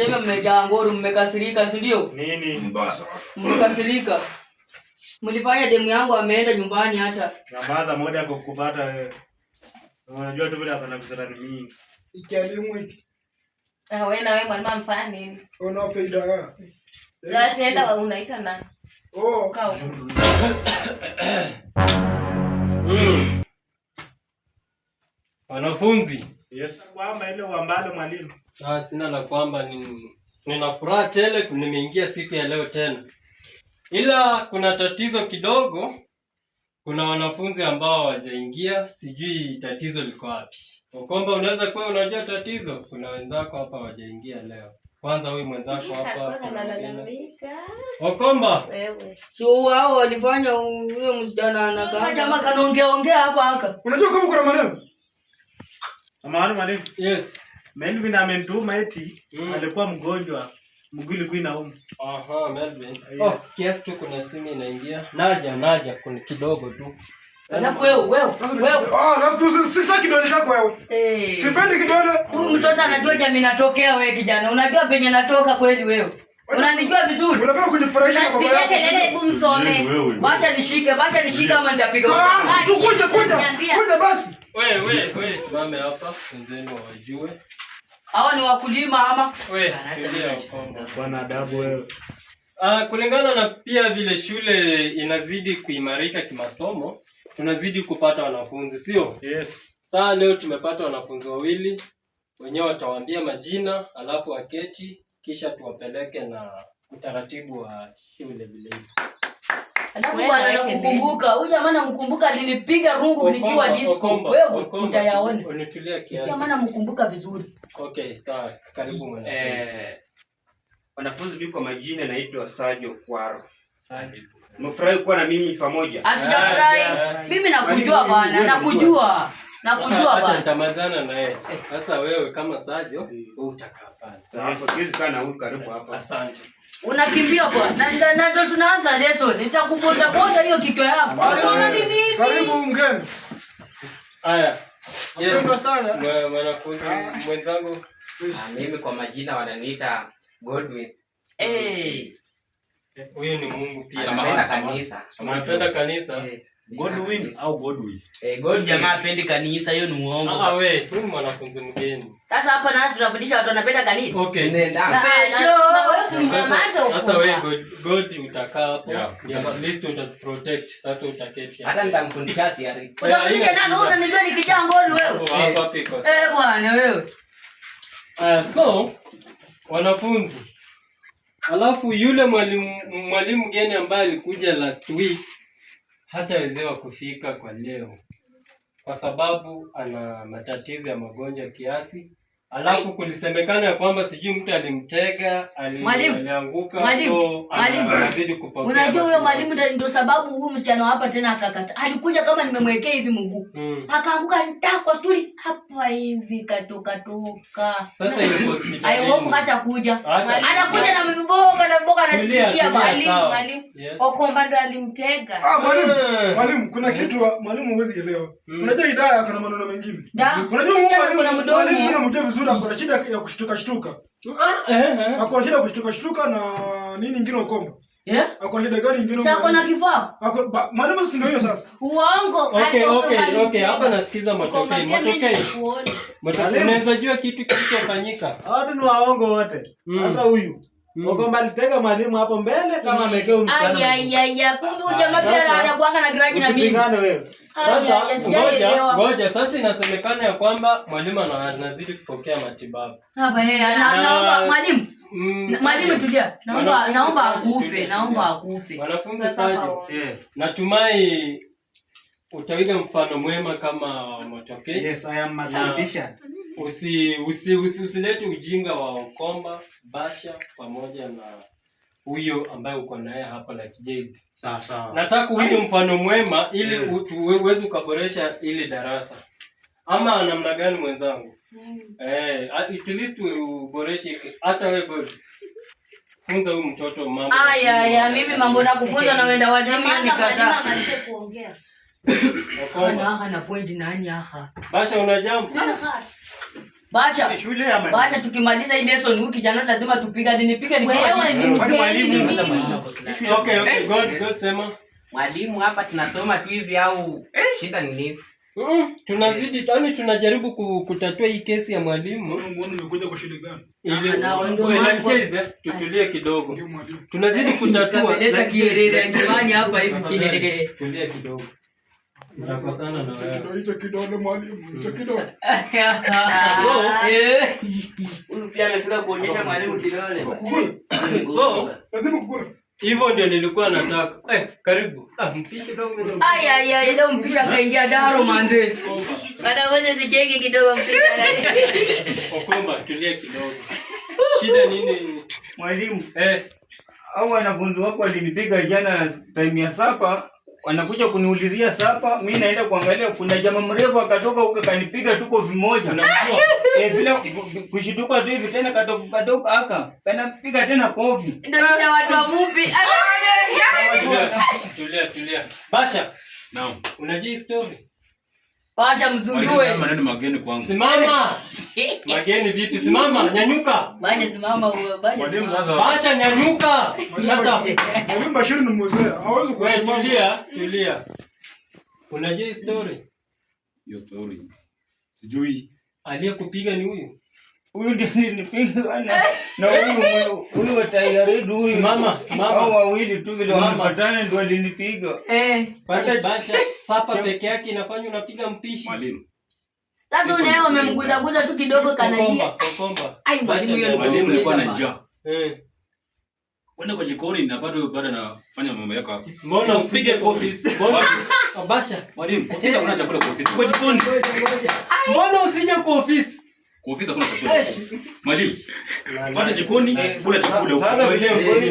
Sema mmejaa ngoro, mmekasirika, si ndio? Nini? Mbasa. Mmekasirika. Mlifanya demu yangu ameenda nyumbani hata. Nyamaza moja kukupata wewe. Unajua tu vile hapana visirani mingi. Ikialimu hiki. Wewe na wewe mwalimu amfanya nini? Unapeida. Sasa enda unaita nani? Oh. Kao. Wanafunzi. Yes. Kwamba ile uambalo mwalimu. Sina la kwamba nina furaha tele nimeingia siku ya leo tena. Ila kuna tatizo kidogo. Kuna wanafunzi ambao hawajaingia, sijui tatizo liko wapi. Kwamba unaweza kuwa unajua tatizo, kuna wenzako hapa hawajaingia leo. Kwanza huyu mwenzako hapa. Okomba. Wewe. So wao walifanya yule msichana anakaa. Jamaa kanaongea hapa haka. Unajua kama kuna maneno? Samahani mwalimu. Yes. Melvin amenituma eti alikuwa mgonjwa. Mguu ulikuwa inauma. Aha, Melvin. Yes. Kiasi tu kuna simu inaingia. Naja kuna kidogo tu. Alafu wewe. Alafu sitaki kidole chako wewe. Sipendi kidole. Huyu mtoto anajua jamii natokea wewe kijana. Unajua penye natoka kweli wewe. Unanijua vizuri. Unapenda kujifurahisha kwa baba yako. Hebu msome. Basha nishike ama nitapiga. Kuja basi. Wewe simame hapa, wenzenu wajue. Hawa ni wakulima ama? Wewe tulia Okomba. Bwana adabu wewe. Kulingana na pia vile shule inazidi kuimarika kimasomo, tunazidi kupata wanafunzi, sio? Yes. Sasa leo tumepata wanafunzi wawili. Wenyewe watawaambia majina, alafu waketi, kisha tuwapeleke na utaratibu wa shule vile hivi. Alafu bwana nakukumbuka, huyu jamaa namkumbuka alinipiga rungu nikiwa disco. Wewe utayaona. Unitulia kiasi. Jamaa namkumbuka vizuri. Okay, sawa. Karibu mwanafunzi. Wanafunzi mimi kwa majina naitwa Sajo Kwaro. Sajo. Mfurahi kuwa na mimi pamoja. Hatujafurahi. Mimi nakujua bwana, nakujua. Acha nitamalizana na yeye. Sasa wewe kama Sajo, wewe utakaa pale. Sasa hizi kana huko karibu hapa. Asante. Unakimbia bwana. Na ndo tunaanza lesson. Nitakuponda hiyo kichwa yako. Karibu mgeni. Haya. Yes. Mwanafunzi mwenzangu. Mimi kwa majina wananiita Godwin. Huyo ni Mungu pia. Anapenda kanisa. Anapenda kanisa. Godwin au Godwin? God jamaa apendi kanisa, hiyo ni uongo. Wewe, huyu mwanafunzi mgeni. Sasa hapa nasi tunafundisha watu wanapenda kanisa. Okay. Nenda. Sasa wewe God utakaa hapo. At least utaprotect. Sasa utaketi. Hata nitamfundisha siari. Utafundisha nani? Unanijua nikijaa ngoli wewe. Hapa piko. Bwana wewe. So wanafunzi. Alafu yule mwalimu mgeni ambaye alikuja last week hatawezewa kufika kwa leo kwa sababu ana matatizo ya magonjwa kiasi. Alafu kulisemekana ya kwamba sijui mtu alimtega, alianguka, so anazidi kupokea. Unajua huyo mwalimu ndio sababu huyu msichana hapa tena akakata. Alikuja kama nimemwekea hivi mguu. Akaanguka ndaka kwa stuli hapa hivi katoka. Sasa yuko hospitali. I hope hata kuja. Anakuja na viboga na viboga anatishia mwalimu. Okomba ndo alimtega. Mwalimu kuna kitu mwalimu huwezi elewa. Unajua Hidaya kuna maneno mengine. Unajua kuna mdomo. Mwalimu unamjua vizuri akona shida ya kushtuka. Akona shida ya kushtuka na nini nyingine Okomba. Akona shida gani nyingine? Sasa kuna kifafa. Mwalimu si ndio hiyo sasa. Uongo. Okay, hapa nasikiza matokeo. Unaweza jua kitu kilichofanyika? Hao ni waongo wote. Hata huyu. Okomba alitega mwalimu hapo mbele kama amekea msichana. Kumbe jamaa pia anakuanga na giraji na mimi. Usipingane wewe. Sasa ngoja sasa inasemekana ya kwamba mwalimu anazidi kupokea matibabu. Hapa naomba mwalimu tulia. Naomba akufe. Wanafunzi Sajo. Natumai utawiga mfano mwema kama matokeo. Yes, I am mathematician. Usilete ujinga wa Okomba, Basha pamoja na huyo ambaye uko naye hapa la kijezi. Sawa. Nataka uige mfano mwema ili uweze kuboresha ile darasa. Ama namna gani mwenzangu? At least uboreshe hata wewe. Funza huyu mtoto mambo. Mimi mambo na kufunza na wenda wazimu nikataa. Anataka kuongea. Okomba na point nani aha. Basha una jambo? Basha. Basha tukimaliza hii lesson huyu kijana lazima tupigane nipige nikiwa mwalimu. Okay, God sema. Mwalimu hapa tunasoma tu hivi au shida ni nini? Tunazidi yani tunajaribu kutatua hii kesi ya mwalimu. Mbona umekuja kwa shida gani? Ili tutulie kidogo. Tunazidi kutatua. Leta kielele nyumbani hapa hivi. Tulia kidogo. Tunapatana na wewe. Hicho kidole mwalimu, hicho kidole. Huyu pia amefika kuonyesha mwalimu kidole. So, Lazima kukula. hivyo ndio nilikuwa nataka. Karibu. Mpishe dogo. Ai leo mpisha kaingia daro manze. Bada wewe tujenge kidogo mpisha. Okomba tulia kidogo. Shida nini Mwalimu? Au wanafunzi wako walinipiga jana time ya sapa, wanakuja kuniulizia sapa, mimi naenda kuangalia kuna jamaa mrefu akatoka huko kanipiga tuko vimoja. Unamjua? Bila kushituka tu hivi tena katoka aka. Kanapiga tena kofi. Ndio shida watu wafupi. Tulia. Basha. Naam. Unajua story? Acha mzundue. Maneno mageni kwangu. Simama. Mageni vipi? Simama, nyanyuka. Basha simama huyo, Mwalimu sasa. Basha nyanyuka. Shut up. Mwalimu Bashir ni mzee. Hawezi Wewe kusimama. tulia. Unajua story? Hiyo story. Sijui. Aliyekupiga ni huyu. Huyu ndiye alinipiga na huyu wa tayari huyu. Simama. Hao wawili tu vile wamepatana ndio walinipiga. Basha sapa peke yake inafanya unapiga mpishi. Mwalimu. Sasa unaye umemguzaguza tu kidogo kanalia. Kokomba. Ai mwalimu yule Mwalimu alikuwa na njaa. Kwenda kwa jikoni ninapata baada nafanya mambo yako hapo. Mbona usipige kofi? Basha. Mwalimu, ofisi hakuna chakula kwa ofisi. Kwa jikoni. Mbona usije kwa ofisi? Kwa ofisi hakuna chakula. Mwalimu, fuata jikoni, kula chakula huko.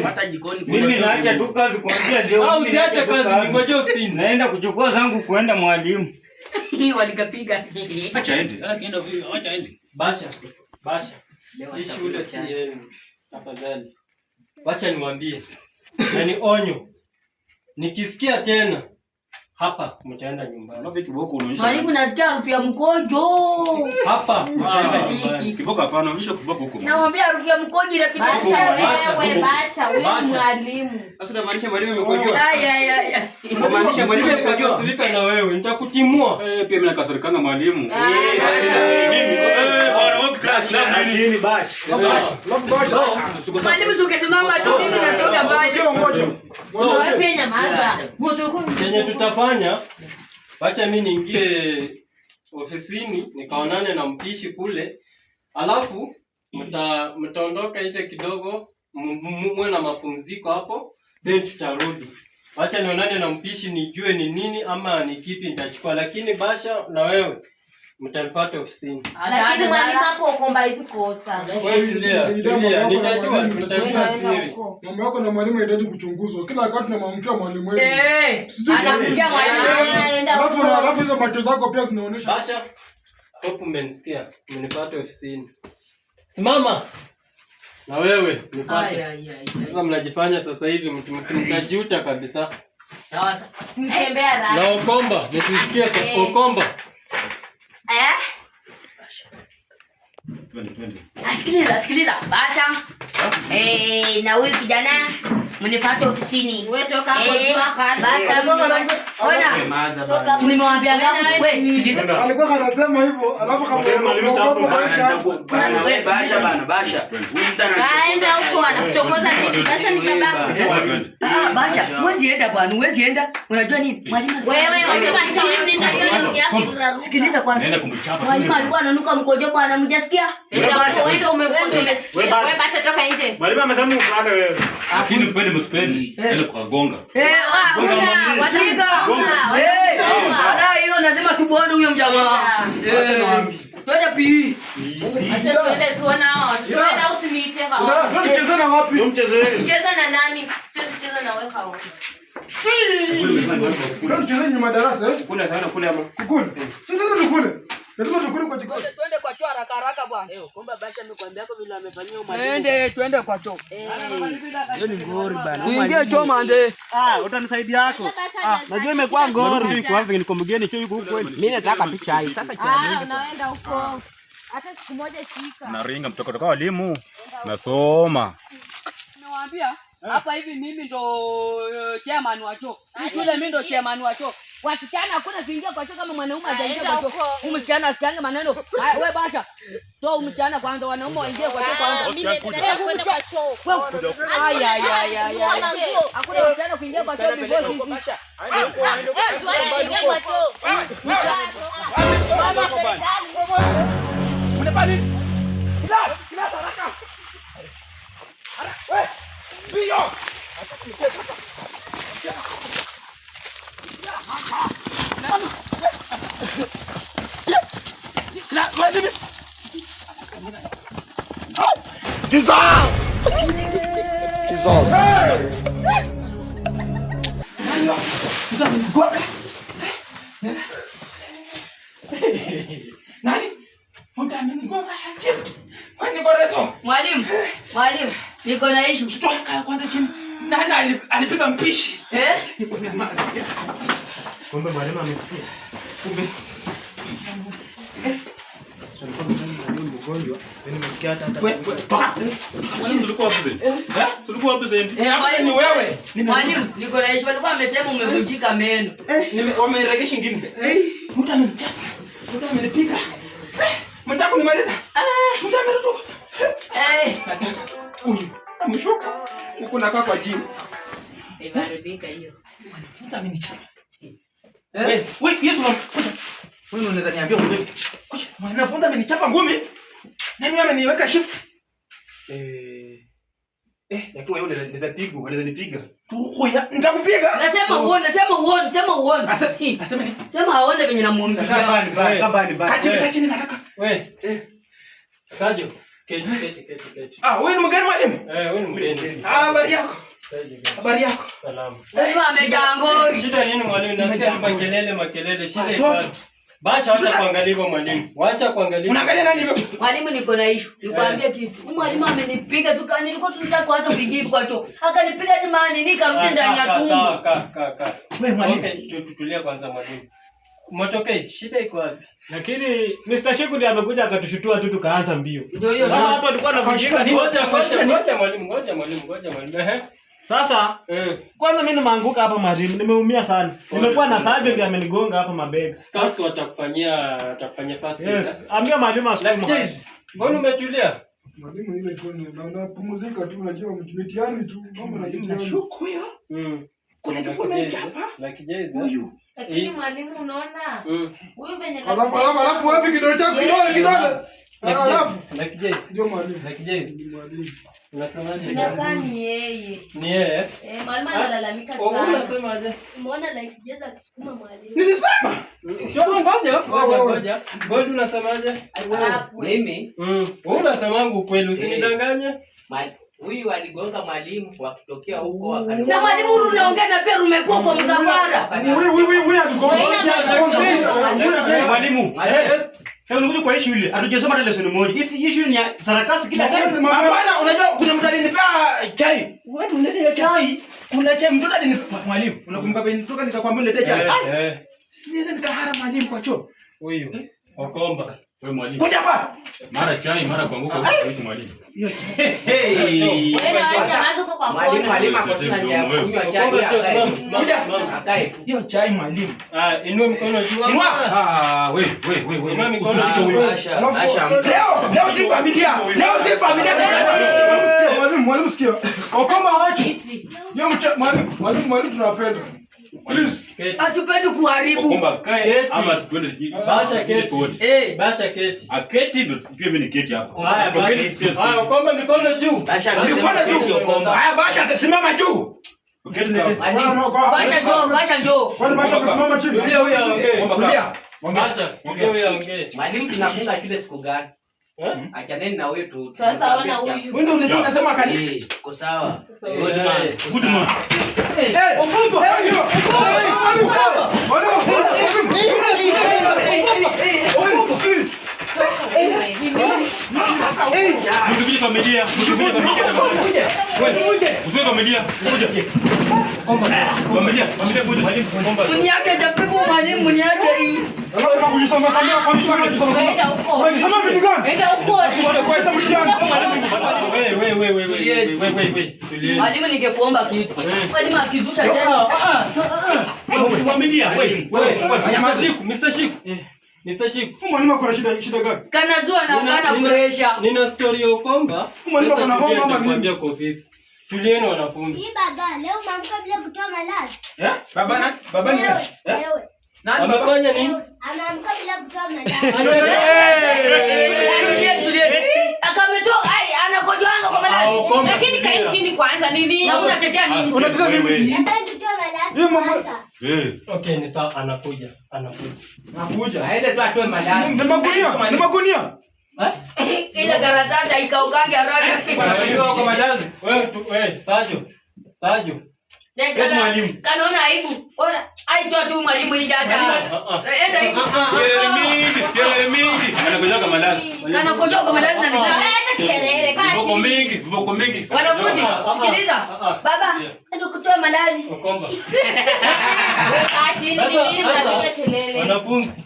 Hata jikoni. Mimi naacha tu kazi kuanzia leo. Au usiache kazi, ningoje ofisini. Naenda kuchukua zangu kuenda mwalimu. Walikapiga. Acha aende. Akienda vipi? Acha aende. Basha. Hii shule si yenu. Tafadhali. Wacha niwaambie. Na ni onyo. Nikisikia tena hapa mtaenda nyumbani. Unafikiri kiboko unaonyesha? Mwalimu nasikia harufu ya mkojo. Hapa mtaenda nyumbani. Kiboko hapana, unaonyesha kiboko huko. Naambia harufu ya mkojo inapita Basha wewe mwalimu. Sasa unamaanisha mwalimu amekojua? Ai. Unamaanisha mwalimu amekojua? Kasirika na wewe, nitakutimua. Pia mimi nakasirikana mwalimu. Mimi chini bash. Mwalimu ungesimama tu mimi nasoga mbali. Wewe pia nyamaza. Chenye tutafanya, wacha mimi niingie ofisini nikaonane na mpishi kule. Alafu mtaondoka nje kidogo, muwe na mapumziko hapo, then tutarudi. Wacha nionane na mpishi nijue ni nini ama ni kipi nitachukua, lakini Basha na wewe mtanifuata ofisini. Lakini mwalimu hapo Okomba hizi kosa. Wewe tulia. Nitajua tutajua siri. Mambo yako na mwalimu inahitaji kuchunguzwa. Kila wakati tunamwamkia mwalimu wetu. Anakuja mwalimu. Alafu hizo macho zako pia zinaonyesha. Basha, hope mmenisikia. Mnifuate ofisini. Simama. Na wewe nifuate. Sasa mnajifanya sasa hivi mtajuta kabisa. Sawa. Mtembea raha. Na Okomba, nisisikie Okomba. Sikiliza. Basha. Na huyu kijana mnifuate ofisini. Wewe toka hapo Basha. Ona. Toka. Nimewambia ngapi wewe sikiliza. Alikuwa anasema hivyo, alafu Basha. kaenda huko anakuchokoza nini? Basha ni babako. Basha, huwezi enda bwana, huwezi enda. Unajua nini? Mwalimu Wewe unataka nini na nini yako? sikiliza kwanza. Naenda kumchapa. Mwalimu alikuwa ananuka mkojo bwana, mjasikia? Wewe umesikia. Wewe Basha toka nje. Mwalimu amesema ufuate wewe. Lakini mpende msipende. Nenda kwa gonga. Ala hiyo lazima tuone huyo mjamaa. Twende pii. Acha tuende tuone hao. Tuende usiniite hao. Unacheza na wapi? Cheza na nani? Sisi cheza na wewe hao. Unacheza nyuma darasa eh? Kula sana kule ama. Kukule. Si ndio tukule. Lazima tukule kwa jikoni. Twende kwa choo haraka bwana. Komba Basha amekwambia kwa vile amefanyia Twende kwa choo. Hiyo ni ngori bana. Uingie choo mande. Utanisaidia yako. Najua imekuwa ngori kwa hivi niko mgeni choo yuko huko kweli. Mimi nataka picha hii. Sasa Unaenda huko. Hata siku moja shika. Naringa mtoka toka walimu. Nasoma. Nawaambia hapa hivi mimi ndo chairman wa choo. Shule mimi ndo chairman wa choo. Wasichana hakuna kuingia kwa choo kama mwanaume hajaingia kwa choo. Umsichana asikiange maneno. Wewe basha. Toa umsichana kwanza, wanaume waingie kwa choo kwanza. Mimi nataka kwenda kwa choo. Aya. Hakuna msichana kuingia kwa choo before sisi. Tuingie kwa choo. Unapani? Kila haraka. Wewe. Bio. Nani? Mtamengonga shift. Kwani kwa reso? Mwalimu, niko na issue. Shtoka kwanza chini. Nani alipiga mpishi? Niko na mazi. Kumbe mwalimu amesikia. Kumbe. Sasa mwalimu mgonjwa, mimi nimesikia hata Mwalimu ulikuwa wapi sasa? Ulikuwa wapi sasa? Hapa ni wewe. Mwalimu, niko na issue. Walikuwa wamesema umevunjika meno. Wameregesha ingine. Mtu amenichapa. Mtu amenipiga. Mtaka kunimaliza? Mtu amenitoka. Huyu ameshuka. Kuna kwa jini. Ibaribika hiyo. Mtu amenichapa. Wewe Yesu mama. Wewe unaweza niambia ukweli? Kuja, mwanafunzi amenichapa ngumi. Na mimi ameniweka shift. Lakini wewe unaweza pigwa, unaweza nipiga. Tukoya, nitakupiga. Nasema uone. Asema nini? Sema aone venye namuomba. kabani. Kachini haraka. Wewe. Kajo. Keti. Wewe ni mgeni mwalimu? Wewe ni mgeni. Habari yako? Salamu. Wewe amejaa ngori. Shida nini mwalimu? Nasikia makelele. Shida iko wapi? Basha acha kuangalia hivyo mwalimu. Waacha kuangalia. Unaangalia nani hivyo? Mwalimu niko na issue. Nikwambia kitu. Mwalimu amenipiga tu kani nilikuwa tunataka kuanza kuingia kwa choo. Akanipiga tu maana nikarudi ndani ya tumbo. Sawa, kaa. Wewe mwalimu. Okay, tutulia kwanza mwalimu. Motokei, shida iko wapi? Lakini Mr. Sheku ndiye amekuja akatushutua tu tukaanza mbio. Ndio hiyo Sasa sasa. hapa tulikuwa tunavunjika nini? Ngoja mwalimu. Sasa kwanza mimi nimeanguka hapa mwalimu, nimeumia sana. Nimekuwa na saga ndiye amenigonga hapa mabega. Scouts watakufanyia first aid. Yes, ambia mwalimu asukuma. Mbona umetulia? Mwalimu ile tu na pumzika tu, unajua mtihani tu. Mambo na mtihani. Shuku hiyo. Kuna kitu mengi hapa. Huyu. Lakini mwalimu unaona? Huyu venye Alafu wapi kidole chako kidole. Alafu ndio mwalimu. Unasemaje? Inakaa ni yeye. Ni yeye? Mwalimu analalamika sana. Unasemaje? Umeona like jeza akisukuma mwalimu. nilisema. Ngoja. Gold unasemaje? Mimi Wewe unasemangu ukweli usinidanganye. huyu aligonga mwalimu wakitokea huko Na mwalimu unaongea na pia umekuwa kwa msafara. Wewe aligonga. Mwalimu. Sasa unakuja kwa issue ile. Hatujasoma hata lesson moja. Hii issue ni ya sarakasi kila time. Hapana, unajua kuna mtu alinipa chai. Wewe unaleta chai. Kuna chai mtoto alinipa mwalimu. Unakumbuka pale nitoka nikakwambia niletee chai. Sinienda nikahara mwalimu kwa choo. Huyu. Okomba. Wewe mwalimu. Kuja hapa. Mara chai, mara kuanguka huko mwalimu. Wewe acha anza kwa mwalimu akotuna chai kunywa chai akae. Hiyo chai mwalimu. Inua mkono juu. Wewe. Inua mikono juu. Leo si familia. Mwalimu sikia. Okoma wapi? Leo mwalimu tunapenda. Please. Hatupendi kuharibu. Okomba kae ama twende Basha keti. Basha keti. Aketi ndio pia mimi niketi hapa. Haya, Okomba mikono juu. Basha Haya basha simama juu. Basha njoo. Kwani basha kusimama chini? Huyo aongee. Kulia. Basha, huyo aongee. mwalimu tunafunga shule siku gani? Achaneni na wewe tu. Sasa ona huyu. Wewe ndio unasema kanisa. Uko sawa. Good man. Msubiri familia. Usiwe komedia. Kuja. Komedia kuja. Mniache japigwa mwalimu, mniache hii. Unataka kujisoma samia kwa nini shule kujisoma? Enda huko. Unajisoma vitu gani? Enda huko. Kwa hata mtihani. Tulie. Mwalimu ningekuomba kitu. Mwalimu akizusha tena. Komedia. Mr. Shiku. Mwalimu ako na shida gani? Kanazua na kana pressure. Nina story ya kwamba Mwalimu ako na homa ama nini? nitakwambia kwa ofisi. Tulieni wanafunzi. Hii baba leo mamka bila kutoa malazi. Baba ni Wewe. nani? Amefanya nini? Anaamka bila kutoa malazi. Tulie. Akametoa anakojoanga kwa malazi. Lakini kae chini kwanza nini? Na unatetea nini? Unataka nini? Nataka kutoa malazi. Hiyo mambo- sasa. Okay, ni sawa, anakuja. Nakuja. Aende tu atoe malazi. Ni magunia. Ile karatasi haikaukangi haraka. Unajua kwa majazi. Wewe, Sajo. Yes, mwalimu. Kanaona aibu. Ona, aitoa tu mwalimu hii hata. Enda hivi. Kelele mingi. Anakuja kama malazi. Kanakojoa kwa malazi na nini? Acha kelele kati. Viboko mingi. Wanafunzi, sikiliza. Baba, enda kutoa malazi. Ukomba. Kaa chini ni nini mnapiga kelele? Wanafunzi.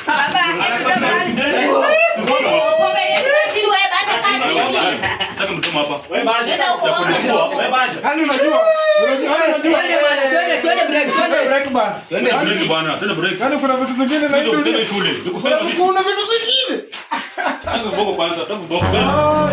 Baba, enda kutoa malazi. Kaa chini wewe basi kaa chini. Nataka mtomo hapa. Wewe basha. Enda huko. Wewe basha. Yaani unajua? Twende bwana, twende break, twende. Break bana. Twende break bwana. Twende break. Yaani kuna vitu zingine na Ndio hiyo. useme shule. Nikusema Kuna vitu zingine. Nataka boko kwanza. Nataka boko. Ah,